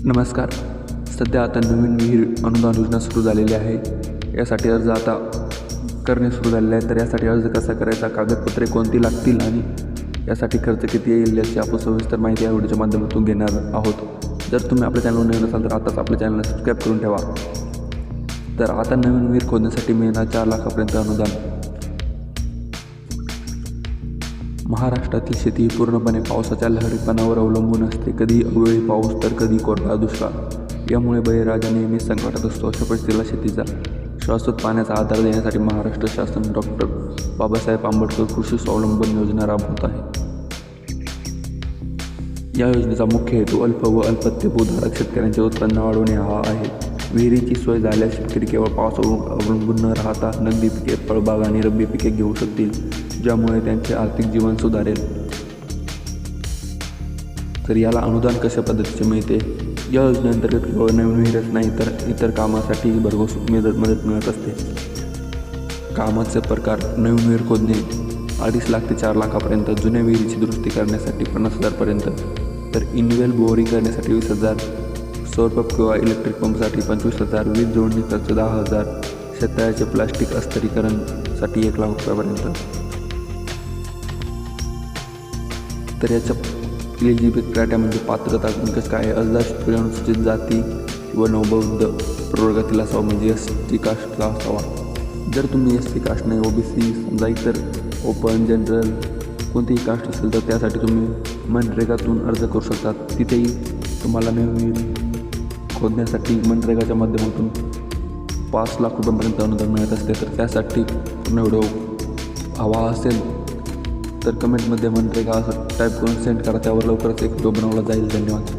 नमस्कार. सध्या आता नवीन विहीर अनुदान योजना सुरू झालेली आहे. यासाठी अर्ज आता करणे सुरू झालेले आहे. तर यासाठी अर्ज कसा करायचा, कागदपत्रे कोणती लागतील आणि यासाठी खर्च किती येईल याची आपण सविस्तर माहिती या व्हिडिओच्या माध्यमातून घेणार आहोत. जर तुम्ही आपल्या चॅनलवर नवीन असाल तर आताच आपल्या चॅनलला सबस्क्राईब करून ठेवा. तर आता नवीन विहीर खोदण्यासाठी मिळणार 4 लाखापर्यंत अनुदान. महाराष्ट्रातील शेती ही पूर्णपणे पावसाच्या लहरीपणावर अवलंबून असते. कधी अवेळी पाऊस तर कधी कोरडा दुष्काळ. यामुळे बळीराजा नेहमीच संकटात असतो. अशा परिस्थितीला शेतीचा शाश्वत पाण्याचा आधार देण्यासाठी महाराष्ट्र शासन डॉक्टर बाबासाहेब आंबेडकर कृषी स्वावलंबन योजना राबवत आहे. या योजनेचा मुख्य हेतू अल्प व अल्पत्यभूधारक शेतकऱ्यांचे उत्पन्न वाढवणे हा आहे. विहिरीची सोय झाल्यास शेतकरी केवळ पावसावर अवलंबून न राहता नगदी पिके, फळबाग आणि रब्बी पिके घेऊ शकतील, ज्यामुळे त्यांचे आर्थिक जीवन सुधारेल. तर याला अनुदान कशा पद्धतीचे मिळते? या योजनेअंतर्गत केवळ नवीन विहीरच नाही तर इतर कामासाठी भरघोस मदत मिळत असते. कामाचे प्रकार: नवीन विहीर खोदणे 2.5 लाख ते 4 लाखापर्यंत, जुन्या विहिरीची दुरुस्ती करण्यासाठी 50,000 पर्यंत, तर इनवेल बोअरिंग करण्यासाठी 20,000, सौरपंप किंवा इलेक्ट्रिक पंपसाठी 25,000, वीज जोडणी खर्च 10,000, शेततळ्याचे प्लास्टिक अस्थिरीकरणसाठी 1 लाख रुपयापर्यंत. तर याच्या एलिजिबिलिटी क्रायटेरिया म्हणजे पात्रता निकष काय आहे? अर्जदार शेतकरी अनुसूचित जाती व नवबौद्ध प्रवर्गातील असावा, म्हणजे ST कास्टला असावा. जर तुम्ही SC कास्ट नाही, OBC समजा इतर ओपन जनरल कोणतीही कास्ट असेल तर त्यासाठी तुम्ही मनरेगातून अर्ज करू शकता. तिथेही तुम्हाला नवीन खोदण्यासाठी मनरेगाच्या माध्यमातून 5 लाख रुपयांपर्यंत अनुदान मिळत असते. तर त्यासाठी पूर्ण व्हिडिओ हवा असेल तर कमेंटमध्ये मनरेगा असं टाईप करून सेंड करा. त्यावर लवकरच एक व्हिडिओ बनवला जाईल. धन्यवाद.